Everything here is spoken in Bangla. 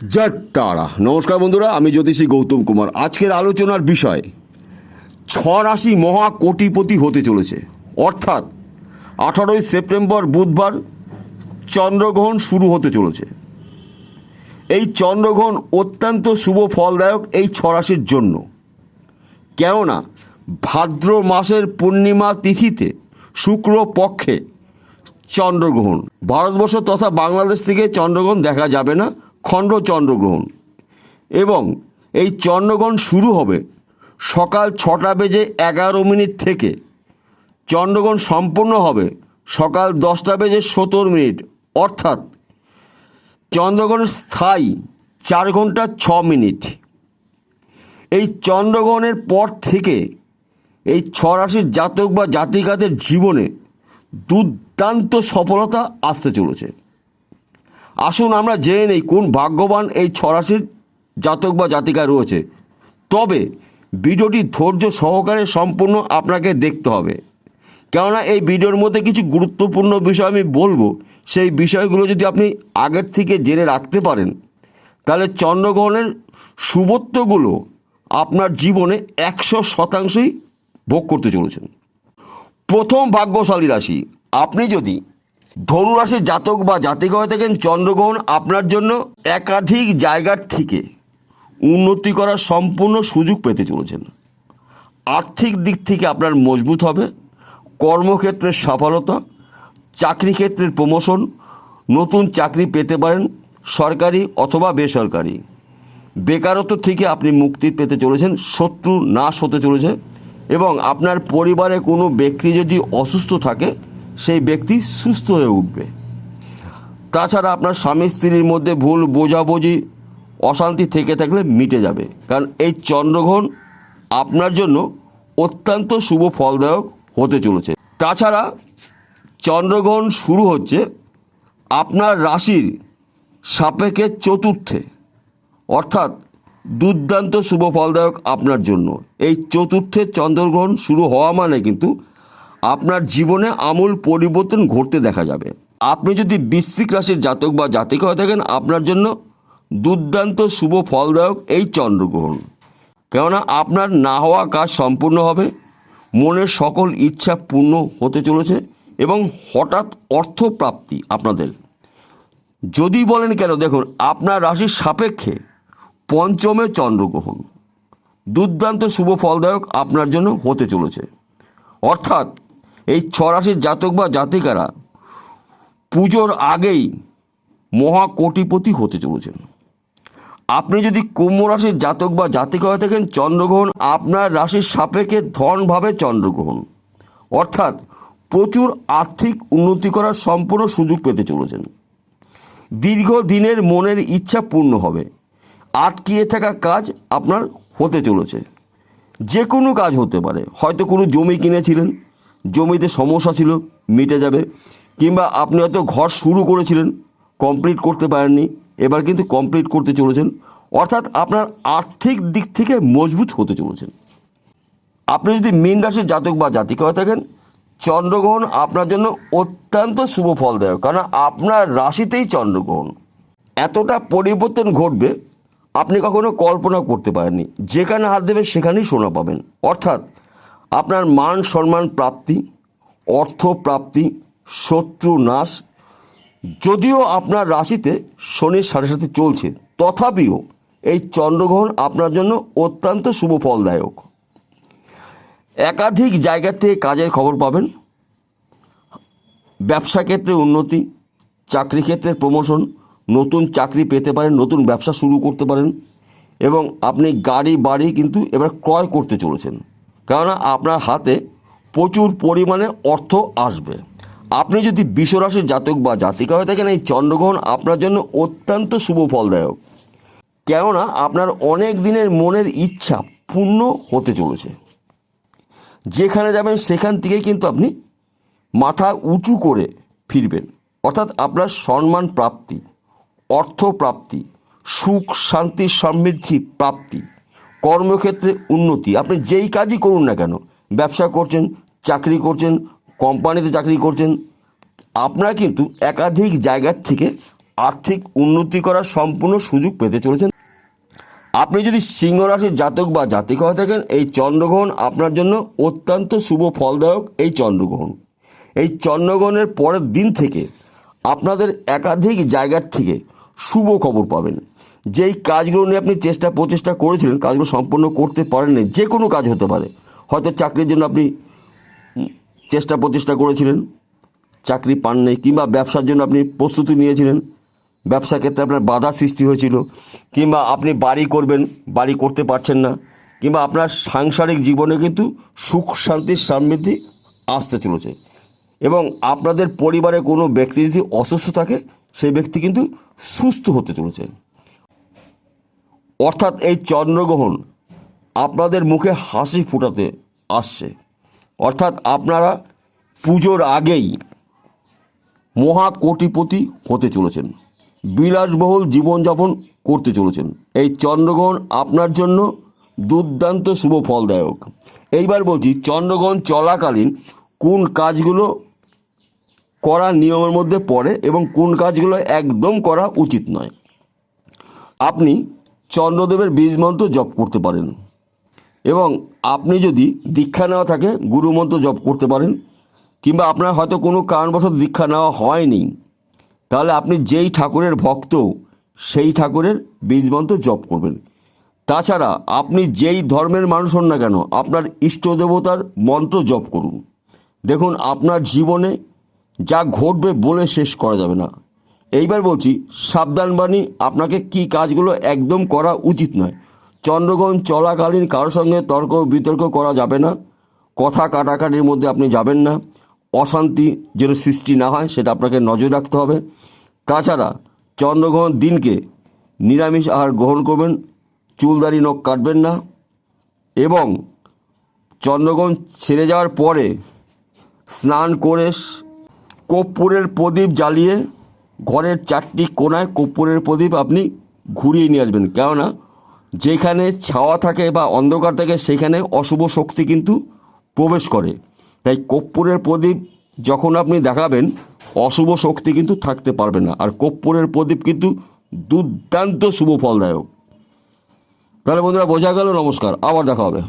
জয় তারা। নমস্কার বন্ধুরা, আমি জ্যোতিষী গৌতম কুমার। আজকের আলোচনার বিষয় 6 রাশি মহা কোটিপতি হতে চলেছে। অর্থাৎ 18ই সেপ্টেম্বর বুধবার চন্দ্রগ্রহণ শুরু হতে চলেছে। এই চন্দ্রগ্রহণ অত্যন্ত শুভ ফলদায়ক এই 6 রাশির জন্য। কেননা ভাদ্র মাসের পূর্ণিমা তিথিতে শুক্র পক্ষে চন্দ্রগ্রহণ। ভারতবর্ষ তথা বাংলাদেশ থেকে চন্দ্রগ্রহণ দেখা যাবে না, খণ্ড চন্দ্রগ্রহণ। এবং এই চন্দ্রগ্রহণ শুরু হবে সকাল 6:11 থেকে। চন্দ্রগ্রহণ সম্পূর্ণ হবে সকাল 10:17। অর্থাৎ চন্দ্রগ্রহণ স্থায়ী 4 ঘন্টা 6 মিনিট। এই চন্দ্রগ্রহণের পর থেকে এই 6 রাশির জাতক বা জাতিকাদের জীবনে দুর্দান্ত সফলতা আসতে চলেছে। আসুন আমরা জেনে নেই কোন ভাগ্যবান এই 6 রাশির জাতক বা জাতিকা রয়েছে। তবে ভিডিওটি ধৈর্য সহকারে সম্পূর্ণ আপনাকে দেখতে হবে, কেননা এই ভিডিওর মধ্যে কিছু গুরুত্বপূর্ণ বিষয় আমি বলবো। সেই বিষয়গুলো যদি আপনি আগের থেকে জেনে রাখতে পারেন, তাহলে চন্দ্রগ্রহণের শুভত্বগুলো আপনার জীবনে 100%ই ভোগ করতে চলেছেন। প্রথম ভাগ্যশালী রাশি, আপনি যদি ধনু রাশির জাতক বা জাতিকা হয়ে থাকেন, চন্দ্রগ্রহণ আপনার জন্য একাধিক জায়গার থেকে উন্নতি করার সম্পূর্ণ সুযোগ পেতে চলেছেন। আর্থিক দিক থেকে আপনার মজবুত হবে, কর্মক্ষেত্রের সফলতা, চাকরি ক্ষেত্রের প্রমোশন, নতুন চাকরি পেতে পারেন, সরকারি অথবা বেসরকারি। বেকারত্ব থেকে আপনি মুক্তি পেতে চলেছেন, শত্রু নাশ হতে চলেছে। এবং আপনার পরিবারে কোনো ব্যক্তি যদি অসুস্থ থাকে, সেই ব্যক্তি সুস্থ হয়ে উঠবে। তাছাড়া আপনার স্বামী স্ত্রীর মধ্যে ভুল বোঝাবুঝি অশান্তি থেকে থাকলে মিটে যাবে, কারণ এই চন্দ্রগ্রহণ আপনার জন্য অত্যন্ত শুভ ফলদায়ক হতে চলেছে। তাছাড়া চন্দ্রগ্রহণ শুরু হচ্ছে আপনার রাশির সাপেক্ষে চতুর্থে। অর্থাৎ দুর্দান্ত শুভ ফলদায়ক আপনার জন্য। এই চতুর্থে চন্দ্রগ্রহণ শুরু হওয়া মানে কিন্তু আপনার জীবনে আমূল পরিবর্তন ঘটতে দেখা যাবে। আপনি যদি বৃশ্চিক রাশির জাতক বা জাতিকা হয়ে থাকেন, আপনার জন্য দুর্দান্ত শুভ ফলদায়ক এই চন্দ্রগ্রহণ। কেননা আপনার না হওয়া কাজ সম্পূর্ণ হবে, মনের সকল ইচ্ছা পূর্ণ হতে চলেছে এবং হঠাৎ অর্থপ্রাপ্তি আপনাদের। যদি বলেন কেন, দেখুন আপনার রাশির সাপেক্ষে পঞ্চমে চন্দ্রগ্রহণ দুর্দান্ত শুভ ফলদায়ক আপনার জন্য হতে চলেছে। অর্থাৎ এই 6 রাশির জাতক বা জাতিকারা পুজোর আগেই মহা কোটিপতি হতে চলেছেন। আপনি যদি কুম্ভ রাশির জাতক বা জাতিকা হয়ে থাকেন, চন্দ্রগ্রহণ আপনার রাশির সাপেক্ষে ধনভাবে চন্দ্রগ্রহণ। অর্থাৎ প্রচুর আর্থিক উন্নতি করার সম্পূর্ণ সুযোগ পেতে চলেছেন। দীর্ঘদিনের মনের ইচ্ছা পূর্ণ হবে। আটকিয়ে থাকা কাজ আপনার হতে চলেছে। যে কোনো কাজ হতে পারে, হয়তো কোনো জমি কিনেছিলেন, জমিতে সমস্যা ছিল, মিটে যাবে। কিংবা আপনি হয়তো ঘর শুরু করেছিলেন, কমপ্লিট করতে পারেননি, এবার কিন্তু কমপ্লিট করতে চলেছেন। অর্থাৎ আপনার আর্থিক দিক থেকে মজবুত হতে চলেছেন। আপনি যদি মীন রাশির জাতক বা জাতিকা হয়ে থাকেন, চন্দ্রগ্রহণ আপনার জন্য অত্যন্ত শুভ ফলদায়ক, কারণ আপনার রাশিতেই চন্দ্রগ্রহণ। এতটা পরিবর্তন ঘটবে আপনি কখনো কল্পনা করতে পারেননি। যেখানে হাত দেবে সেখানেই সোনা পাবেন। অর্থাৎ আপনার মান সম্মান প্রাপ্তি, অর্থ প্রাপ্তি, শত্রু নাশ। যদিও আপনার রাশিতে শনির সাথে সাথে চলছে, তথাপিও এই চন্দ্রগ্রহণ আপনার জন্য অত্যন্ত শুভ ফলদায়ক। একাধিক জায়গা থেকে কাজের খবর পাবেন, ব্যবসা ক্ষেত্রে উন্নতি, চাকরি ক্ষেত্রে প্রমোশন, নতুন চাকরি পেতে পারেন, নতুন ব্যবসা শুরু করতে পারেন। এবং আপনি গাড়ি বাড়ি কিন্তু এবার ক্রয় করতে চলেছেন, কেননা আপনার হাতে প্রচুর পরিমাণে অর্থ আসবে। আপনি যদি বৃষ রাশির জাতক বা জাতিকা হয়ে থাকেন, এই চন্দ্রগ্রহণ আপনার জন্য অত্যন্ত শুভ ফলদায়ক। কেননা আপনার অনেক দিনের মনের ইচ্ছা পূর্ণ হতে চলেছে। যেখানে যাবেন সেখান থেকে কিন্তু আপনি মাথা উঁচু করে ফিরবেন। অর্থাৎ আপনার সম্মান প্রাপ্তি, অর্থ প্রাপ্তি, সুখ শান্তি সমৃদ্ধি প্রাপ্তি, কর্মক্ষেত্রে উন্নতি। আপনি যেই কাজই করুন না কেন, ব্যবসা করছেন, চাকরি করছেন, কোম্পানিতে চাকরি করছেন, আপনার কিন্তু একাধিক জায়গার থেকে আর্থিক উন্নতি করার সম্পূর্ণ সুযোগ পেতে চলেছেন। আপনি যদি সিংহ রাশির জাতক বা জাতিকা হয়ে থাকেন, এই চন্দ্রগ্রহণ আপনার জন্য অত্যন্ত শুভ ফলদায়ক। এই চন্দ্রগ্রহণের পরের দিন থেকে আপনাদের একাধিক জায়গার থেকে শুভ খবর পাবেন। যেই কাজগুলো নিয়ে আপনি প্রচেষ্টা করেছিলেন, কাজগুলো সম্পন্ন করতে পারেননি, যে কোনো কাজ হতে পারে। হয়তো চাকরির জন্য আপনি প্রচেষ্টা করেছিলেন, চাকরি পাননি, কিংবা ব্যবসার জন্য আপনি প্রস্তুতি নিয়েছিলেন, ব্যবসা ক্ষেত্রে আপনার বাধা সৃষ্টি হয়েছিল, কিংবা আপনি বাড়ি করবেন, বাড়ি করতে পারছেন না, কিংবা আপনার সাংসারিক জীবনে কিন্তু সুখ শান্তির সমৃদ্ধি আসতে চলেছে। এবং আপনাদের পরিবারে কোনো ব্যক্তি যদি অসুস্থ থাকে, সেই ব্যক্তি কিন্তু সুস্থ হতে চলেছে। অর্থাৎ এই চন্দ্রগ্রহণ আপনাদের মুখে হাসি ফোটাতে আসছে। অর্থাৎ আপনারা পুজোর আগেই মহাকোটিপতি হতে চলেছেন, বিলাসবহুল জীবনযাপন করতে চলেছেন। এই চন্দ্রগ্রহণ আপনার জন্য দুর্দান্ত শুভ ফলদায়ক। এইবার বলছি, চন্দ্রগ্রহণ চলাকালীন কোন কাজগুলো করা নিয়মের মধ্যে পড়ে এবং কোন কাজগুলো একদম করা উচিত নয়। আপনি চন্দ্রদেবের বীজ মন্ত্র জপ করতে পারেন, এবং আপনি যদি দীক্ষা নেওয়া থাকে গুরু মন্ত্র জপ করতে পারেন, কিংবা আপনার হয়তো কোনো কারণবশত দীক্ষা নেওয়া হয়নি, তাহলে আপনি যেই ঠাকুরের ভক্ত সেই ঠাকুরের বীজ মন্ত্র জপ করবেন। তাছাড়া আপনি যেই ধর্মের মানুষ হন না কেন, আপনার ইষ্ট দেবতার মন্ত্র জপ করুন। দেখুন, আপনার জীবনে যা ঘটবে বলে শেষ করা যাবে না। এইবার বলছি, সাবধানবাণী, আপনাকে কি কাজগুলো একদম করা উচিত নয়। চন্দ্রগ্রহণ চলাকালীন কারোর সঙ্গে তর্ক বিতর্ক করা যাবে না, কথা কাটাকাটির মধ্যে আপনি যাবেন না, অশান্তি যেন সৃষ্টি না হয় সেটা আপনাকে নজর রাখতে হবে। তাছাড়া চন্দ্রগ্রহণ দিনকে নিরামিষ আহার গ্রহণ করবেন, চুলদাড়ি নখ কাটবেন না, এবং চন্দ্রগ্রহণ ছেড়ে যাওয়ার পরে স্নান করে কর্পূরের প্রদীপ জ্বালিয়ে ঘরের 4টি কোণায় কর্পূরের প্রদীপ আপনি ঘুরিয়ে নিয়ে আসবেন। কেননা যেখানে ছাওয়া থাকে বা অন্ধকার থাকে সেখানে অশুভ শক্তি কিন্তু প্রবেশ করে। তাই কর্পূরের প্রদীপ যখন আপনি দেখাবেন, অশুভ শক্তি কিন্তু থাকতে পারবে না। আর কর্পূরের প্রদীপ কিন্তু দুর্দান্ত শুভ ফলদায়ক। তাহলে বন্ধুরা, বোঝা গেল। নমস্কার, আবার দেখা হবে।